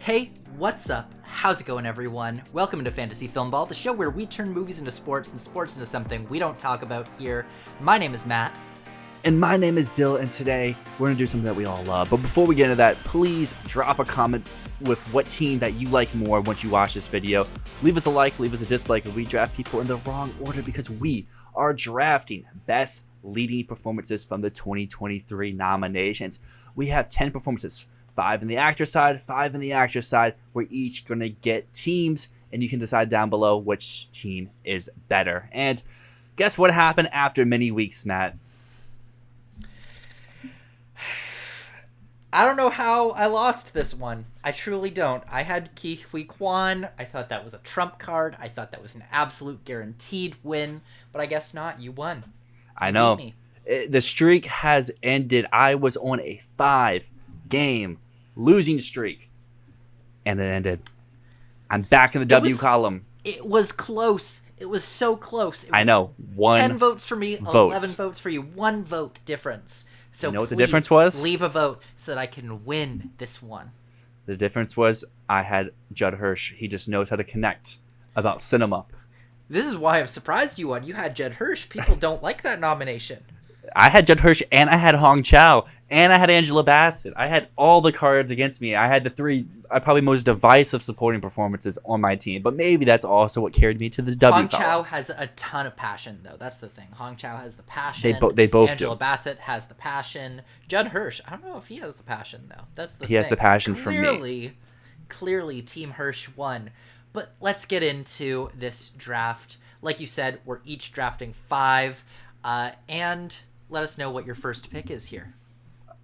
Hey, what's up? How's it going, everyone? Welcome to Fantasy Filmball, the show where we turn movies into sports and sports into something we don't talk about here. My name is Matt. And my name is Dyl, and today we're going to do something that we all love. But before we get into that, please drop a comment with what team that you like more once you watch this video. Leave us a like, leave us a dislike if we draft people in the wrong order, because we are drafting best leading performances from the 2023 nominations. We have 10 performances, 5 in the actor side, 5 in the actress side. We're each going to get teams, and you can decide down below which team is better. And guess what happened after many weeks, Matt? I don't know how I lost this one. I truly don't. I had Ki-Hui Kwan. I thought that was a trump card. I thought that was an absolute guaranteed win. But I guess not. You won. I know. The streak has ended. I was on a 5-game losing streak. And it ended. I'm back in the W column. It was close. It was so close. I know. 10 votes for me, 11 votes for you. 1 vote difference. So you know what the difference was? Leave a vote so that I can win this one. The difference was I had Judd Hirsch. He just knows how to connect about cinema. This is why I'm surprised you won. You had Judd Hirsch. People don't like that nomination. I had Judd Hirsch, and I had Hong Chow, and I had Angela Bassett. I had all the cards against me. I had the 3 probably most divisive supporting performances on my team, but maybe that's also what carried me to the W. Hong Chow has a ton of passion, though. That's the thing. Hong Chow has the passion. They both Angela do. Bassett has the passion. Judd Hirsch, I don't know if he has the passion, though. That's the thing. He has the passion for me. Clearly, Team Hirsch won. But let's get into this draft. Like you said, we're each drafting 5, and let us know what your first pick is here.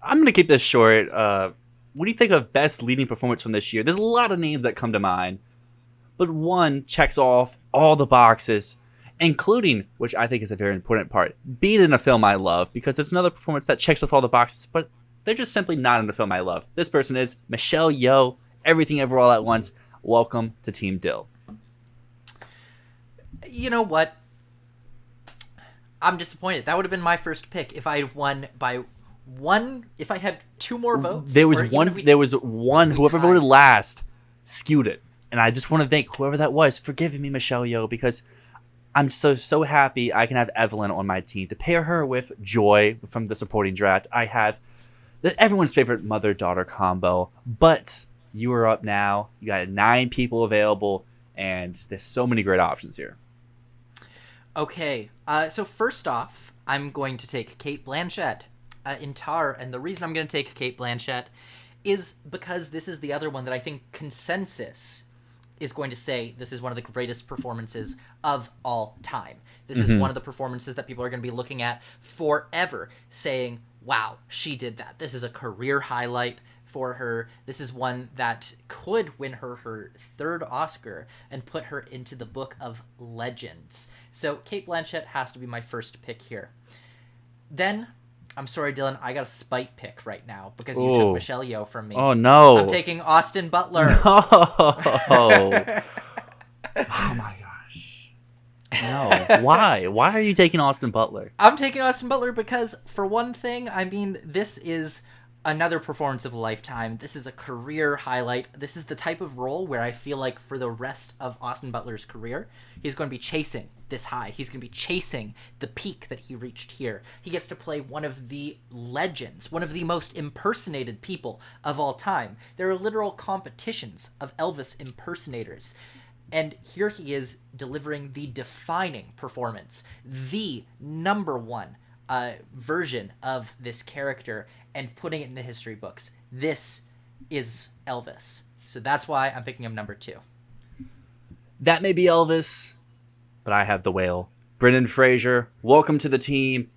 I'm going to keep this short. What do you think of best leading performance from this year? There's a lot of names that come to mind, but one checks off all the boxes, including, which I think is a very important part, being in a film I love, because it's another performance that checks off all the boxes, but they're just simply not in a film I love. This person is Michelle Yeoh, Everything Ever All at Once. Welcome to Team Dyl. You know what? I'm disappointed. That would have been my first pick if I had won by 1. If I had 2 more votes. There was one. Whoever voted last skewed it, and I just want to thank whoever that was for giving me Michelle Yeoh, because I'm so happy I can have Evelyn on my team to pair her with Joy from the supporting draft. I have everyone's favorite mother-daughter combo, but you are up now. You got 9 people available, and there's so many great options here. Okay, so first off, I'm going to take Cate Blanchett in Tar, and the reason I'm going to take Cate Blanchett is because this is the other one that I think consensus is going to say this is one of the greatest performances of all time. This is one of the performances that people are going to be looking at forever, saying, wow, she did that. This is a career highlight for her. This is one that could win her 3rd Oscar and put her into the book of legends. So Cate Blanchett has to be my first pick here. Then, I'm sorry, Dylan, I got a spite pick right now because you took Michelle Yeoh from me. Oh, no. I'm taking Austin Butler. No. Oh, my gosh. No. Why? Why are you taking Austin Butler? I'm taking Austin Butler because, for one thing, I mean, this is another performance of a lifetime. This is a career highlight. This is the type of role where I feel like for the rest of Austin Butler's career, he's going to be chasing this high. He's going to be chasing the peak that he reached here. He gets to play one of the legends, one of the most impersonated people of all time. There are literal competitions of Elvis impersonators. And here he is delivering the defining performance, the #1 version of this character, and putting it in the history books. This is Elvis. So that's why I'm picking him number 2. That may be Elvis, but I have the whale. Brendan Fraser, welcome to the team.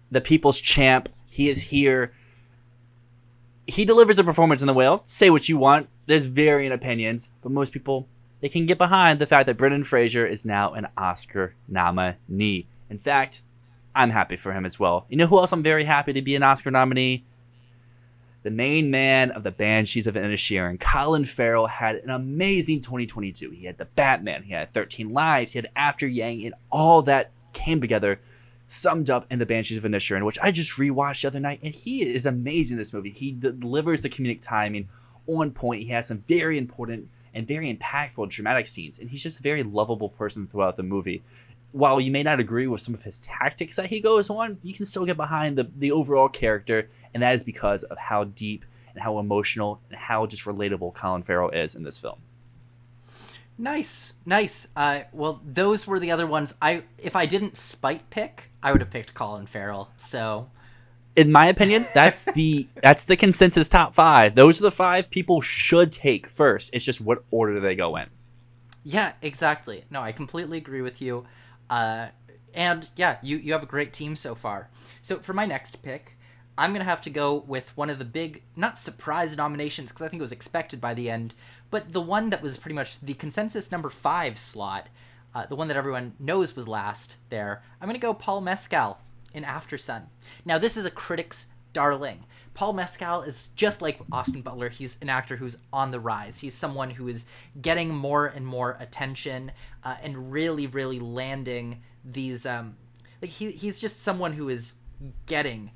The people's champ. He is here. He delivers a performance in The Whale. Say what you want. There's varying opinions, but most people, they can get behind the fact that Brendan Fraser is now an Oscar nominee. In fact, I'm happy for him as well. You know who else I'm very happy to be an Oscar nominee? The main man of the Banshees of Inisherin, Colin Farrell, had an amazing 2022. He had The Batman, he had 13 Lives, he had After Yang, and all that came together, summed up in The Banshees of Inisherin, which I just rewatched the other night, and he is amazing in this movie. He delivers the comedic timing on point. He has some very important and very impactful dramatic scenes, and he's just a very lovable person throughout the movie. While you may not agree with some of his tactics that he goes on, you can still get behind the overall character, and that is because of how deep and how emotional and how just relatable Colin Farrell is in this film. Nice. Well, those were the other ones. If I didn't spite pick, I would have picked Colin Farrell. So, in my opinion, that's the consensus top 5. Those are the 5 people should take first. It's just what order they go in. Yeah, exactly. No, I completely agree with you. And yeah, you have a great team so far. So for my next pick, I'm going to have to go with one of the big, not surprise nominations, because I think it was expected by the end, but the one that was pretty much the consensus number 5 slot, the one that everyone knows was last there. I'm going to go Paul Mescal in Aftersun. Now, this is a critic's darling. Paul Mescal is just like Austin Butler. He's an actor who's on the rise. He's someone who is getting more and more attention and really, really landing these... he's just someone who is getting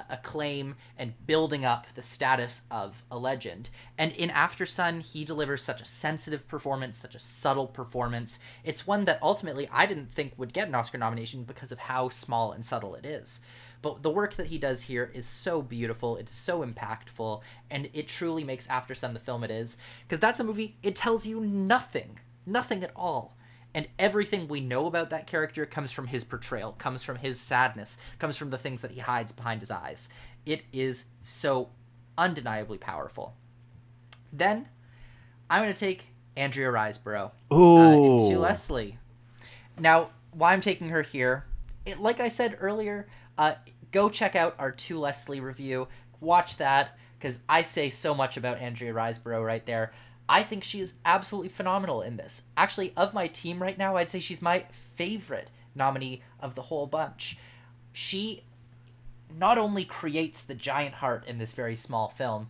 acclaim and building up the status of a legend. And in Aftersun, he delivers such a sensitive performance, such a subtle performance. It's one that ultimately I didn't think would get an Oscar nomination because of how small and subtle it is. But the work that he does here is so beautiful, it's so impactful, and it truly makes Aftersun the film it is. Because that's a movie, it tells you nothing at all. And everything we know about that character comes from his portrayal, comes from his sadness, comes from the things that he hides behind his eyes. It is so undeniably powerful. Then, I'm going to take Andrea Riseborough into Leslie. Now, why I'm taking her here, like I said earlier, go check out our To Leslie review. Watch that, because I say so much about Andrea Riseborough right there. I think she is absolutely phenomenal in this. Actually, of my team right now, I'd say she's my favorite nominee of the whole bunch. She not only creates the giant heart in this very small film,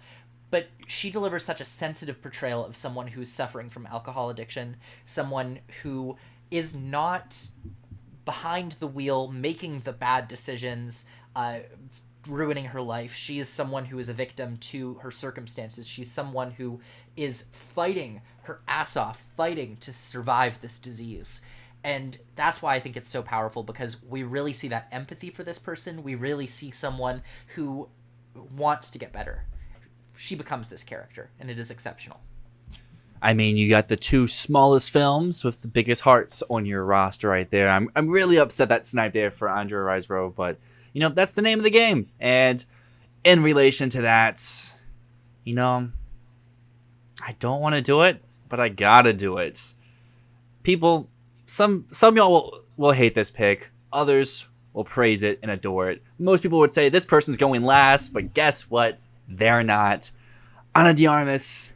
but she delivers such a sensitive portrayal of someone who's suffering from alcohol addiction, someone who is not behind the wheel, making the bad decisions, ruining her life. She is someone who is a victim to her circumstances. She's someone who is fighting her ass off, fighting to survive this disease. And that's why I think it's so powerful, because we really see that empathy for this person. We really see someone who wants to get better. She becomes this character, and it is exceptional. I mean, you got the 2 smallest films with the biggest hearts on your roster right there. I'm really upset that sniped there for Andrea Riseborough, but you know, that's the name of the game. And in relation to that, you know, I don't want to do it, but I gotta do it. People, some y'all will hate this pick. Others will praise it and adore it. Most people would say this person's going last, but guess what? They're not. Ana de Armas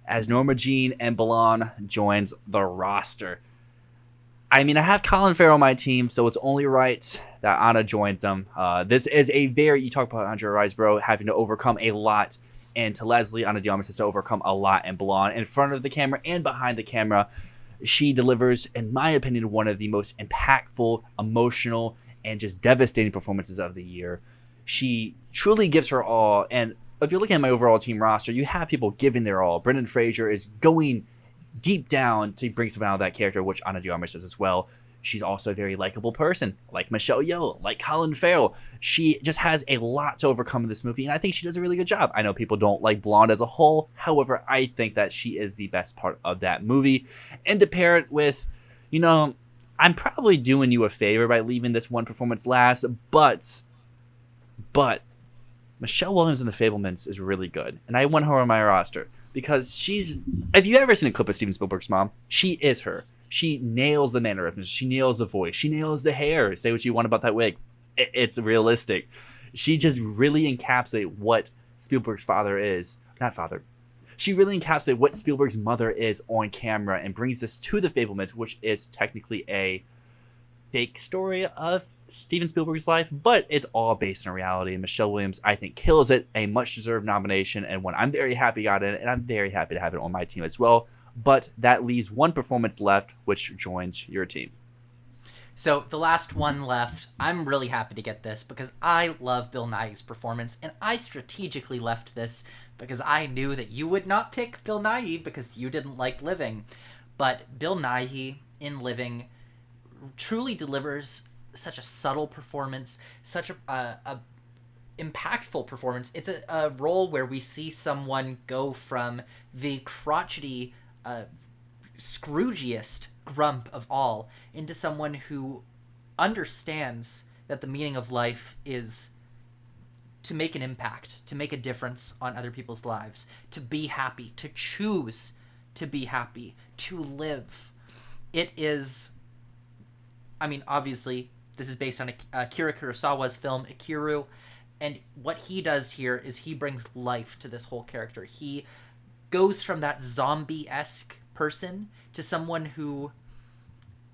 as Norma Jean and Ballon joins the roster. I mean, I have Colin Farrell on my team, so it's only right that Anna joins them. This is a very, you talk about Andrea Riseborough having to overcome a lot, and to Leslie, Ana de Armas has to overcome a lot in Ballon. In front of the camera and behind the camera, she delivers, in my opinion, one of the most impactful, emotional, and just devastating performances of the year. She truly gives her all, and if you're looking at my overall team roster, you have people giving their all. Brendan Fraser is going deep down to bring something out of that character, which Ana de Armas does as well. She's also a very likable person, like Michelle Yeoh, like Colin Farrell. She just has a lot to overcome in this movie, and I think she does a really good job. I know people don't like Blonde as a whole. However, I think that she is the best part of that movie. And to pair it with, you know, I'm probably doing you a favor by leaving this one performance last, but Michelle Williams in The Fabelmans is really good, and I want her on my roster because she's... Have you ever seen a clip of Steven Spielberg's mom? She is her. She nails the mannerisms. She nails the voice. She nails the hair. Say what you want about that wig. It's realistic. She just really encapsulates what Spielberg's father is. Not father. She really encapsulates what Spielberg's mother is on camera and brings us to The Fabelmans, which is technically a fake story of Steven Spielberg's life, but it's all based on reality. And Michelle Williams, I think, kills it. A much-deserved nomination, and one I'm very happy got it, and I'm very happy to have it on my team as well. But that leaves one performance left, which joins your team. So the last one left, I'm really happy to get this because I love Bill Nighy's performance, and I strategically left this because I knew that you would not pick Bill Nighy because you didn't like Living. But Bill Nighy in Living truly delivers such a subtle performance, such a impactful performance. It's a role where we see someone go from the crotchety, Scroogiest grump of all into someone who understands that the meaning of life is to make an impact, to make a difference on other people's lives, to be happy, to choose to be happy, to live. It is, I mean, obviously, this is based on Akira Kurosawa's film Ikiru, and what he does here is he brings life to this whole character. He goes from that zombie-esque person to someone who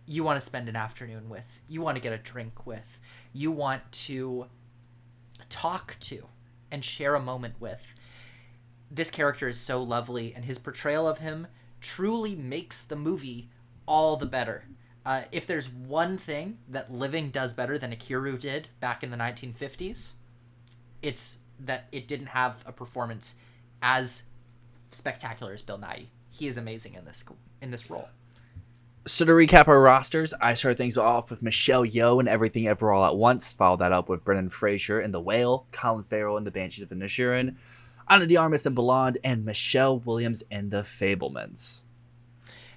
you want to spend an afternoon with, you want to get a drink with, you want to talk to and share a moment with. This character is so lovely, and his portrayal of him truly makes the movie all the better. If there's one thing that Living does better than Ikiru did back in the 1950s, it's that it didn't have a performance as spectacular as Bill Nighy. He is amazing in this role. So to recap our rosters, I started things off with Michelle Yeoh in Everything Ever All at Once, followed that up with Brendan Fraser in The Whale, Colin Farrell in The Banshees of Inisherin, Ana de Armas in Blonde, and Michelle Williams in The Fabelmans.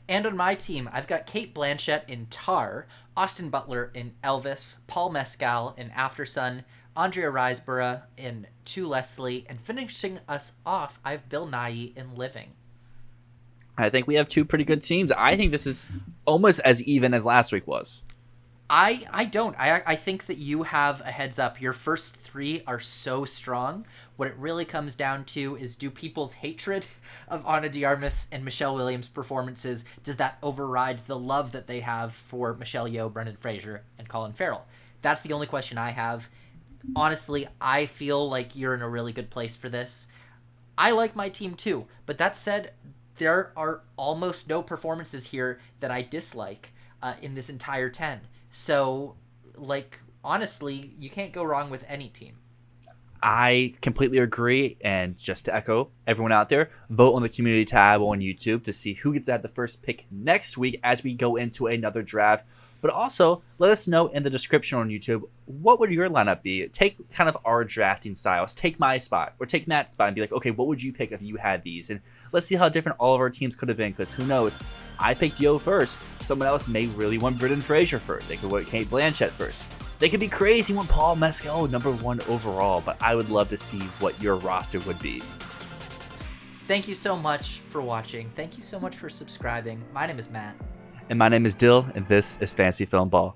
And on my team, I've got Cate Blanchett in Tar, Austin Butler in Elvis, Paul Mescal in Aftersun, Andrea Riseborough in To Leslie, and finishing us off, I have Bill Nighy in Living. I think we have two pretty good teams. I think this is almost as even as last week was. I don't. I think that you have a heads up. Your first three are so strong. What it really comes down to is, do people's hatred of Ana de Armas and Michelle Williams' performances, does that override the love that they have for Michelle Yeoh, Brendan Fraser, and Colin Farrell? That's the only question I have. Honestly, I feel like you're in a really good place for this. I like my team too, but that said, there are almost no performances here that I dislike in this entire 10. So, like, honestly, you can't go wrong with any team. I completely agree, and just to echo everyone out there, vote on the community tab on YouTube to see who gets to have the first pick next week as we go into another draft. But also, let us know in the description on YouTube, what would your lineup be? Take kind of our drafting styles. Take my spot, or take Matt's spot, and be like, okay, what would you pick if you had these? And let's see how different all of our teams could have been, because who knows? I picked Yeoh first. Someone else may really want Brendan Fraser first. They could want Cate Blanchett first. They could be crazy, want Paul Mescal #1 overall, but I would love to see what your roster would be. Thank you so much for watching. Thank you so much for subscribing. My name is Matt. And my name is Dyl, and this is Fantasy Filmball.